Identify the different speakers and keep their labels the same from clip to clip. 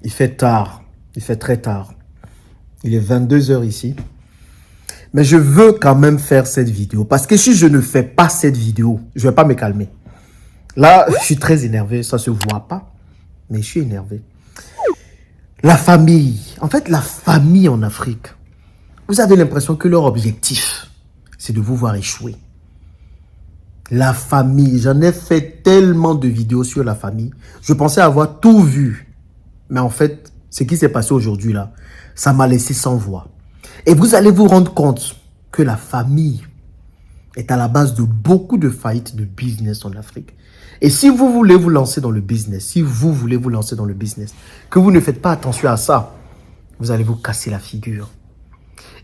Speaker 1: Il fait tard. Il fait très tard. Il est 22 heures ici. Mais je veux quand même faire cette vidéo. Parce que si je ne fais pas cette vidéo, je ne vais pas me calmer. Là, je suis très énervé. Ça ne se voit pas. Mais je suis énervé. La famille. En fait, la famille en Afrique. Vous avez l'impression que leur objectif, c'est de vous voir échouer. La famille. J'en ai fait tellement de vidéos sur la famille. Je pensais avoir tout vu. Mais en fait, ce qui s'est passé aujourd'hui là, ça m'a laissé sans voix. Et vous allez vous rendre compte que la famille est à la base de beaucoup de faillites de business en Afrique. Et si vous voulez vous lancer dans le business, que vous ne faites pas attention à ça, vous allez vous casser la figure.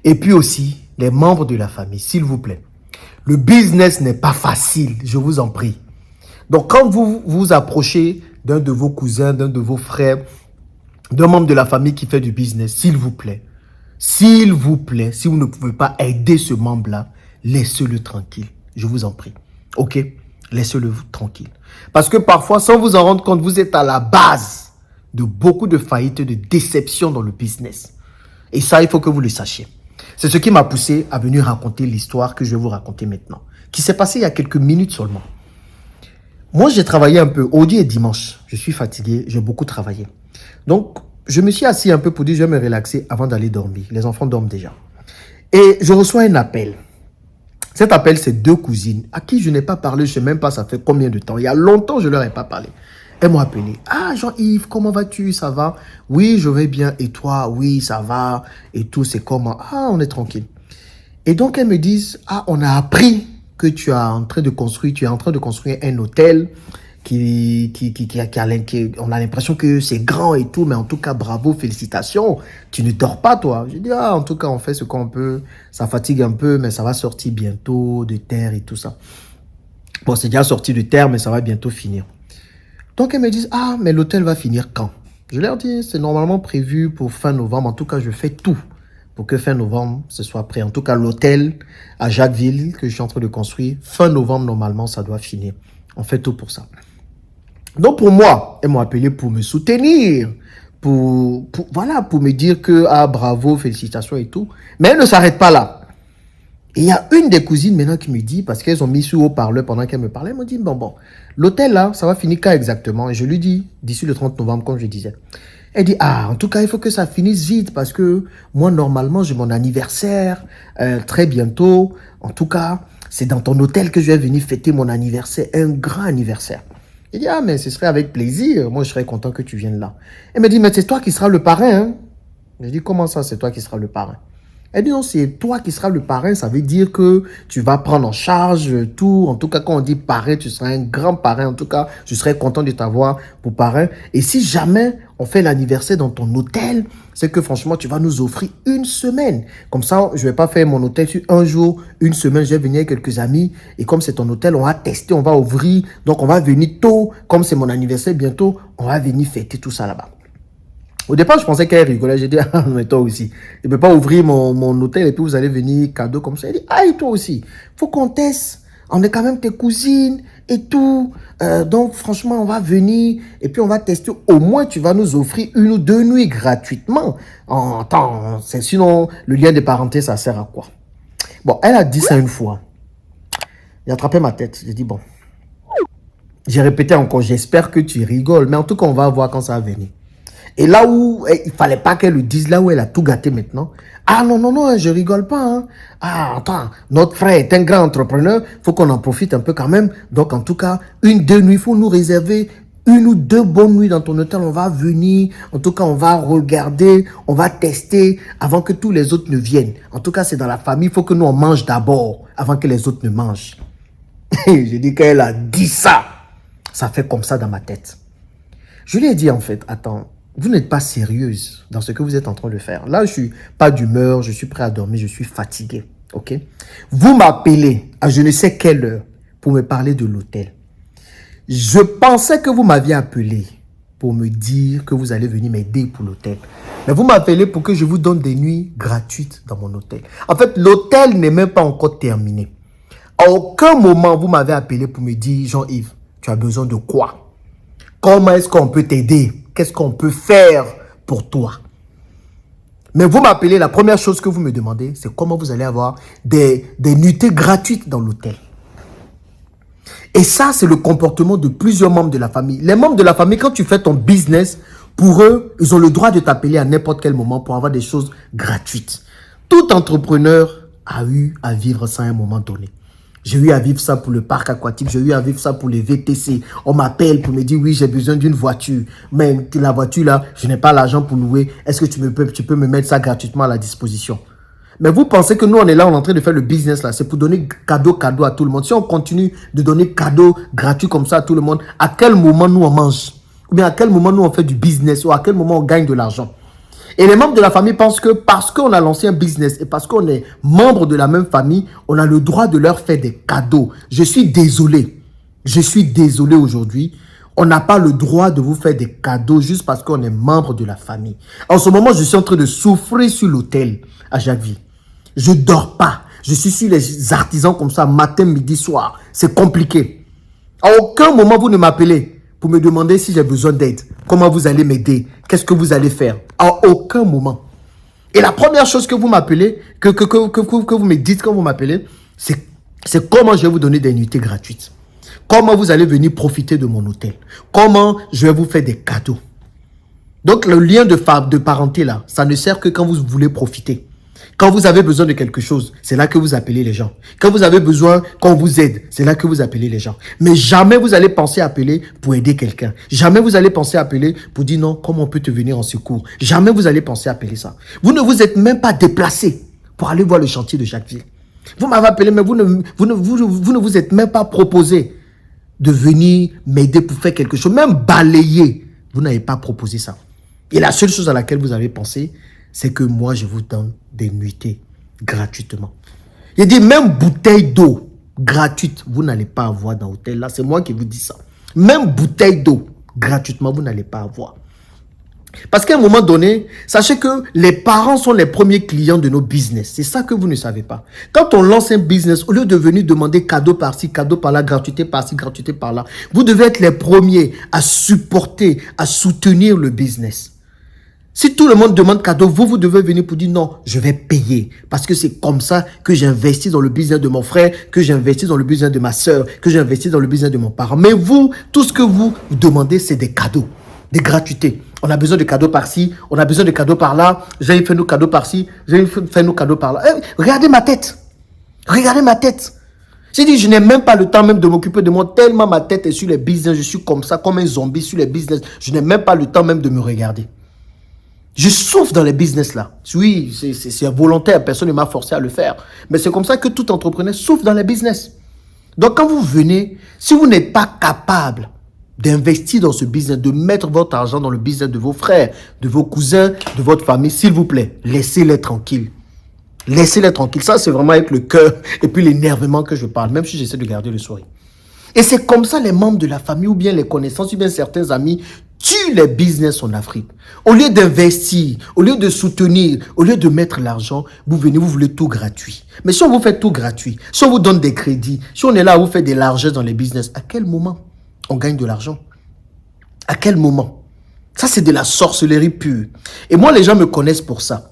Speaker 1: Et puis aussi, les membres de la famille, s'il vous plaît. Le business n'est pas facile, je vous en prie. Donc, quand vous vous approchez d'un de vos cousins, d'un de vos frères, d'un membre de la famille qui fait du business, s'il vous plaît, si vous ne pouvez pas aider ce membre-là, laissez-le tranquille. Je vous en prie. Ok? Laissez-le tranquille. Parce que parfois, sans vous en rendre compte, vous êtes à la base de beaucoup de faillites, de déceptions dans le business. Et ça, il faut que vous le sachiez. C'est ce qui m'a poussé à venir raconter l'histoire que je vais vous raconter maintenant, qui s'est passée il y a quelques minutes seulement. Moi, j'ai travaillé un peu, aujourd'hui et dimanche. Je suis fatigué, j'ai beaucoup travaillé. Donc, je me suis assis un peu pour dire je vais me relaxer avant d'aller dormir. Les enfants dorment déjà. Et je reçois un appel. Cet appel, c'est deux cousines à qui je n'ai pas parlé, je ne sais même pas ça fait combien de temps. Il y a longtemps, je ne leur ai pas parlé. Elles m'ont appelé. Ah, Jean-Yves, comment vas-tu? Ça va? Oui, je vais bien. Et toi? Oui, ça va. Et tout, c'est comment? Ah, on est tranquille. Et donc, elles me disent, ah, on a appris que tu es en train de construire un hôtel on a l'impression que c'est grand et tout, mais en tout cas, bravo, félicitations. Tu ne dors pas, toi. Je dis, ah, en tout cas, on fait ce qu'on peut. Ça fatigue un peu, mais ça va sortir bientôt de terre et tout ça. Bon, c'est déjà sorti de terre, mais ça va bientôt finir. Donc, elles me disent, ah, mais l'hôtel va finir quand? Je leur dis, c'est normalement prévu pour fin novembre. En tout cas, je fais tout pour que fin novembre, ce soit prêt. En tout cas, l'hôtel à Jacquesville que je suis en train de construire, fin novembre, normalement, ça doit finir. On fait tout pour ça. Donc, pour moi, elles m'ont appelé pour me soutenir, pour me dire que, ah, bravo, félicitations et tout. Mais elles ne s'arrêtent pas là. Et il y a une des cousines maintenant qui me dit, parce qu'elles ont mis sur haut-parleur pendant qu'elles me parlaient, elles m'ont dit, bon, l'hôtel là, ça va finir quand exactement? Et je lui dis, d'ici le 30 novembre, comme je disais. Elle dit, ah, en tout cas, il faut que ça finisse vite, parce que moi, normalement, j'ai mon anniversaire très bientôt. En tout cas, c'est dans ton hôtel que je vais venir fêter mon anniversaire, un grand anniversaire. Il dit, ah, mais ce serait avec plaisir. Moi, je serais content que tu viennes là. Elle me dit, mais c'est toi qui seras le parrain. Hein? Je dis, comment ça, c'est toi qui seras le parrain? Elle dit, non, c'est toi qui seras le parrain. Ça veut dire que tu vas prendre en charge tout. En tout cas, quand on dit parrain, tu seras un grand parrain. En tout cas, je serais content de t'avoir pour parrain. Et si jamais on fait l'anniversaire dans ton hôtel, c'est que franchement, tu vas nous offrir une semaine. Comme ça, je ne vais pas faire mon hôtel sur un jour, une semaine. Je vais venir avec quelques amis. Et comme c'est ton hôtel, on va tester, on va ouvrir. Donc, on va venir tôt. Comme c'est mon anniversaire bientôt, on va venir fêter tout ça là-bas. Au départ, je pensais qu'elle rigolait. J'ai dit, ah, mais toi aussi. Je ne peux pas ouvrir mon hôtel et puis vous allez venir cadeau comme ça. Elle dit, ah, et toi aussi. Faut qu'on teste. On est quand même tes cousines et tout. Donc, franchement, on va venir et puis on va tester. Au moins, tu vas nous offrir 1 ou 2 nuits gratuitement. Attends, sinon, le lien de parenté, ça sert à quoi? Bon, elle a dit ça une fois. J'ai attrapé ma tête. J'ai dit, bon. J'ai répété encore, j'espère que tu rigoles. Mais en tout cas, on va voir quand ça va venir. Et là où il fallait pas qu'elle le dise, là où elle a tout gâté maintenant. Ah non, je rigole pas. Hein. Ah, attends, notre frère est un grand entrepreneur, faut qu'on en profite un peu quand même. Donc, en tout cas, 1, 2 nuits, il faut nous réserver 1 ou 2 bonnes nuits dans ton hôtel. On va venir, en tout cas, on va regarder, on va tester avant que tous les autres ne viennent. En tout cas, c'est dans la famille, il faut que nous, on mange d'abord avant que les autres ne mangent. J'ai dit qu'elle a dit ça. Ça fait comme ça dans ma tête. Je lui ai dit, en fait, attends, vous n'êtes pas sérieuse dans ce que vous êtes en train de faire. Là, je suis pas d'humeur, je suis prêt à dormir, je suis fatigué. Ok? Vous m'appelez à je ne sais quelle heure pour me parler de l'hôtel. Je pensais que vous m'aviez appelé pour me dire que vous allez venir m'aider pour l'hôtel. Mais vous m'appelez pour que je vous donne des nuits gratuites dans mon hôtel. En fait, l'hôtel n'est même pas encore terminé. À aucun moment, vous m'avez appelé pour me dire, Jean-Yves, tu as besoin de quoi? Comment est-ce qu'on peut t'aider? Qu'est-ce qu'on peut faire pour toi. Mais vous m'appelez, la première chose que vous me demandez, c'est comment vous allez avoir des nuitées gratuites dans l'hôtel. Et ça, c'est le comportement de plusieurs membres de la famille. Les membres de la famille, quand tu fais ton business, pour eux, ils ont le droit de t'appeler à n'importe quel moment pour avoir des choses gratuites. Tout entrepreneur a eu à vivre ça à un moment donné. J'ai eu à vivre ça pour le parc aquatique, j'ai eu à vivre ça pour les VTC. On m'appelle pour me dire, oui, j'ai besoin d'une voiture. Mais la voiture là, je n'ai pas l'argent pour louer. Est-ce que tu peux me mettre ça gratuitement à la disposition? Mais vous pensez que nous, on est là, on est en train de faire le business là. C'est pour donner cadeau à tout le monde. Si on continue de donner cadeau gratuit comme ça à tout le monde, à quel moment nous on mange? Ou bien à quel moment nous on fait du business? Ou à quel moment on gagne de l'argent? Et les membres de la famille pensent que parce qu'on a lancé un business et parce qu'on est membre de la même famille, on a le droit de leur faire des cadeaux. Je suis désolé. Je suis désolé aujourd'hui. On n'a pas le droit de vous faire des cadeaux juste parce qu'on est membre de la famille. En ce moment, je suis en train de souffrir sur l'hôtel à Jacquesville. Je ne dors pas. Je suis sur les artisans comme ça, matin, midi, soir. C'est compliqué. À aucun moment, vous ne m'appelez pour me demander si j'ai besoin d'aide. Comment vous allez m'aider? Qu'est-ce que vous allez faire? À aucun moment. Et la première chose que vous m'appelez, que vous me dites quand vous m'appelez, c'est comment je vais vous donner des nuitées gratuites. Comment vous allez venir profiter de mon hôtel. Comment je vais vous faire des cadeaux. Donc, le lien de parenté là, ça ne sert que quand vous voulez profiter. Quand vous avez besoin de quelque chose, c'est là que vous appelez les gens. Quand vous avez besoin qu'on vous aide, c'est là que vous appelez les gens. Mais jamais vous allez penser appeler pour aider quelqu'un. Jamais vous allez penser appeler pour dire non, comment on peut te venir en secours. Jamais vous allez penser appeler ça. Vous ne vous êtes même pas déplacé pour aller voir le chantier de Jacquesville. Vous m'avez appelé, mais vous ne vous êtes même pas proposé de venir m'aider pour faire quelque chose. Même balayer, vous n'avez pas proposé ça. Et la seule chose à laquelle vous avez pensé, c'est que moi, je vous donne des nuitées gratuitement. Il dit, même bouteille d'eau gratuite, vous n'allez pas avoir dans l'hôtel. Là, c'est moi qui vous dis ça. Même bouteille d'eau gratuitement, vous n'allez pas avoir. Parce qu'à un moment donné, sachez que les parents sont les premiers clients de nos business. C'est ça que vous ne savez pas. Quand on lance un business, au lieu de venir demander cadeau par-ci, cadeau par-là, gratuité par-ci, gratuité par-là, vous devez être les premiers à supporter, à soutenir le business. Si tout le monde demande cadeau, vous devez venir pour dire non, je vais payer. Parce que c'est comme ça que j'investis dans le business de mon frère, que j'investis dans le business de ma soeur, que j'investis dans le business de mon parent. Mais vous, tout ce que vous demandez, c'est des cadeaux, des gratuités. On a besoin de cadeaux par-ci, on a besoin de cadeaux par-là. J'ai fait nos cadeaux par-ci, j'ai fait nos cadeaux par-là. Regardez ma tête. Regardez ma tête. J'ai dit, je n'ai même pas le temps même de m'occuper de moi, tellement ma tête est sur les business. Je suis comme ça, comme un zombie sur les business. Je n'ai même pas le temps même de me regarder. Je souffre dans les business là. Oui, c'est volontaire, personne ne m'a forcé à le faire. Mais c'est comme ça que tout entrepreneur souffre dans les business. Donc quand vous venez, si vous n'êtes pas capable d'investir dans ce business, de mettre votre argent dans le business de vos frères, de vos cousins, de votre famille, s'il vous plaît, laissez-les tranquilles. Laissez-les tranquilles. Ça, c'est vraiment avec le cœur et puis l'énervement que je parle, même si j'essaie de garder le sourire. Et c'est comme ça les membres de la famille ou bien les connaissances ou bien certains amis tuent les business en Afrique. Au lieu d'investir, au lieu de soutenir, au lieu de mettre l'argent, vous venez, vous voulez tout gratuit. Mais si on vous fait tout gratuit, si on vous donne des crédits, si on est là à vous faire de l'argent dans les business, à quel moment on gagne de l'argent? À quel moment? Ça, c'est de la sorcellerie pure. Et moi, les gens me connaissent pour ça.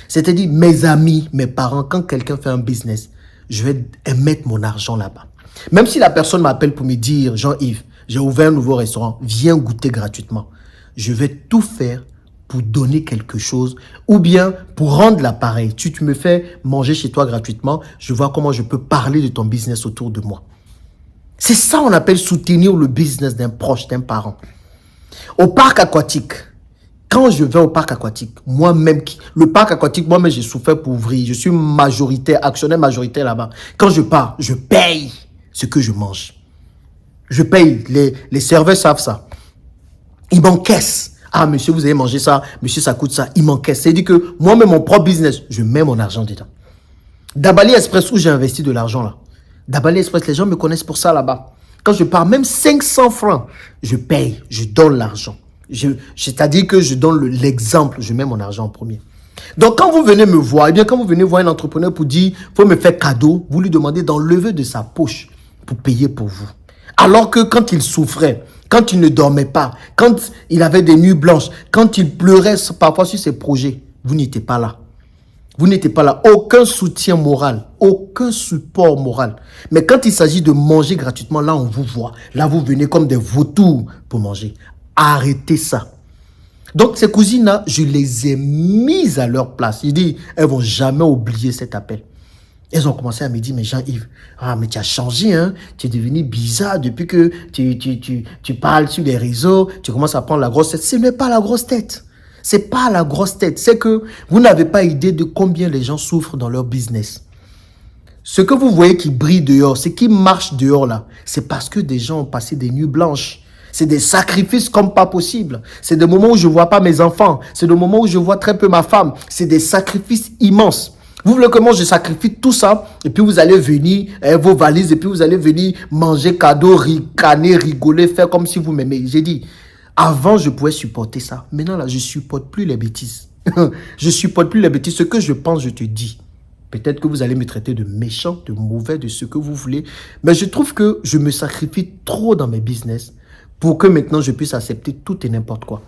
Speaker 1: C'est-à-dire, mes amis, mes parents, quand quelqu'un fait un business, je vais mettre mon argent là-bas. Même si la personne m'appelle pour me dire, Jean-Yves, j'ai ouvert un nouveau restaurant, viens goûter gratuitement. Je vais tout faire pour donner quelque chose ou bien pour rendre l'appareil. Tu me fais manger chez toi gratuitement, je vois comment je peux parler de ton business autour de moi. C'est ça on appelle soutenir le business d'un proche, d'un parent. Au parc aquatique, quand je vais au parc aquatique, moi-même, le parc aquatique, moi-même, j'ai souffert pour ouvrir. Je suis majoritaire, actionnaire majoritaire là-bas. Quand je pars, je paye ce que je mange. Je paye. Les serveurs savent ça. Ils m'encaissent. Ah, monsieur, vous avez mangé ça. Monsieur, ça coûte ça. Ils m'encaissent. C'est-à-dire que moi-même, mon propre business, je mets mon argent dedans. Dabali Express, où j'ai investi de l'argent là. Dabali Express, les gens me connaissent pour ça là-bas. Quand je pars, même 500 francs, je paye. Je donne l'argent. C'est-à-dire que je donne l'exemple. Je mets mon argent en premier. Donc, quand vous venez me voir, eh bien, quand vous venez voir un entrepreneur pour dire, faut me faire cadeau, vous lui demandez d'enlever de sa poche pour payer pour vous. Alors que quand il souffrait, quand il ne dormait pas, quand il avait des nuits blanches, quand il pleurait parfois sur ses projets, vous n'étiez pas là. Vous n'étiez pas là. Aucun soutien moral, aucun support moral. Mais quand il s'agit de manger gratuitement, là, on vous voit. Là, vous venez comme des vautours pour manger. Arrêtez ça. Donc, ces cousines-là, je les ai mises à leur place. Il dit, elles ne vont jamais oublier cet appel. Elles ont commencé à me dire, mais Jean-Yves, mais tu as changé, hein? Tu es devenu bizarre depuis que tu parles sur les réseaux, tu commences à prendre la grosse tête. Ce n'est pas la grosse tête. C'est pas la grosse tête. C'est que vous n'avez pas idée de combien les gens souffrent dans leur business. Ce que vous voyez qui brille dehors, ce qui marche dehors là, c'est parce que des gens ont passé des nuits blanches. C'est des sacrifices comme pas possible. C'est des moments où je ne vois pas mes enfants. C'est des moments où je vois très peu ma femme. C'est des sacrifices immenses. Vous voulez que moi je sacrifie tout ça et puis vous allez venir, vos valises, et puis vous allez venir manger cadeau, ricaner, rigoler, faire comme si vous m'aimez. J'ai dit, avant je pouvais supporter ça. Maintenant là, je ne supporte plus les bêtises. Je ne supporte plus les bêtises. Ce que je pense, je te dis. Peut-être que vous allez me traiter de méchant, de mauvais, de ce que vous voulez. Mais je trouve que je me sacrifie trop dans mes business pour que maintenant je puisse accepter tout et n'importe quoi.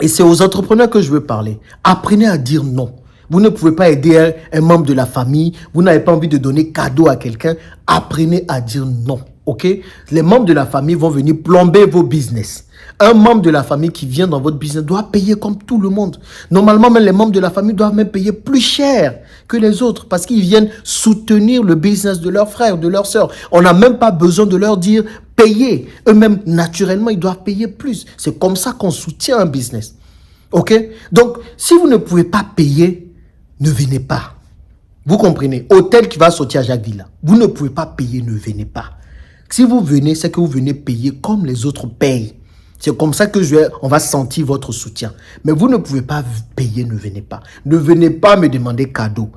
Speaker 1: Et c'est aux entrepreneurs que je veux parler. Apprenez à dire non. Vous ne pouvez pas aider un membre de la famille. Vous n'avez pas envie de donner cadeau à quelqu'un. Apprenez à dire non. Ok? Les membres de la famille vont venir plomber vos business. Un membre de la famille qui vient dans votre business doit payer comme tout le monde. Normalement, même les membres de la famille doivent même payer plus cher que les autres parce qu'ils viennent soutenir le business de leurs frères, de leurs sœurs. On n'a même pas besoin de leur dire payer. Eux-mêmes, naturellement, ils doivent payer plus. C'est comme ça qu'on soutient un business. Ok? Donc, si vous ne pouvez pas payer, ne venez pas. Vous comprenez? Hôtel qui va sortir à Jacques Villa. Vous ne pouvez pas payer, ne venez pas. Si vous venez, c'est que vous venez payer comme les autres payent. C'est comme ça que on va sentir votre soutien. Mais vous ne pouvez pas payer, ne venez pas. Ne venez pas me demander cadeau.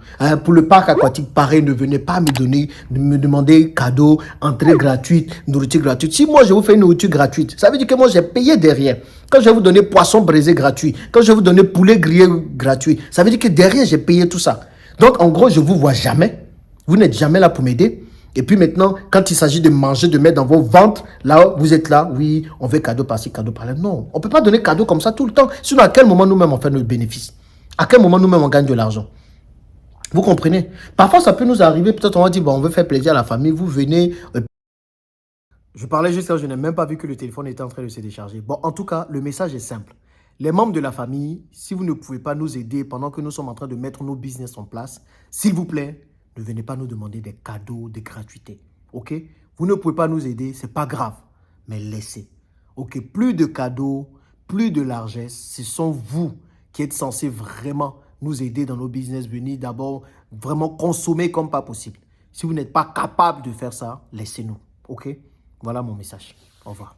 Speaker 1: Pour le parc aquatique, pareil, ne venez pas me demander cadeau, entrée gratuite, nourriture gratuite. Si moi, je vous fais une nourriture gratuite, ça veut dire que moi, j'ai payé derrière. Quand je vais vous donner poisson braisé gratuit, quand je vais vous donner poulet grillé gratuit, ça veut dire que derrière, j'ai payé tout ça. Donc, en gros, je ne vous vois jamais. Vous n'êtes jamais là pour m'aider. Et puis maintenant, quand il s'agit de manger, de mettre dans vos ventres, là, vous êtes là, oui, on veut cadeau par-ci, cadeau par-là. Non, on ne peut pas donner cadeau comme ça tout le temps. Sinon, à quel moment nous-mêmes on fait notre bénéfice? À quel moment nous-mêmes on gagne de l'argent? Vous comprenez? Parfois, ça peut nous arriver, peut-être on va dire, bon, on veut faire plaisir à la famille, vous venez. Je parlais juste là, je n'ai même pas vu que le téléphone était en train de se décharger. Bon, en tout cas, le message est simple. Les membres de la famille, si vous ne pouvez pas nous aider pendant que nous sommes en train de mettre nos business en place, s'il vous plaît, ne venez pas nous demander des cadeaux, des gratuités. Ok? Vous ne pouvez pas nous aider, c'est pas grave. Mais laissez. Ok? Plus de cadeaux, plus de largesse. Ce sont vous qui êtes censés vraiment nous aider dans nos business. Venir d'abord vraiment consommer comme pas possible. Si vous n'êtes pas capable de faire ça, laissez-nous. Ok? Voilà mon message. Au revoir.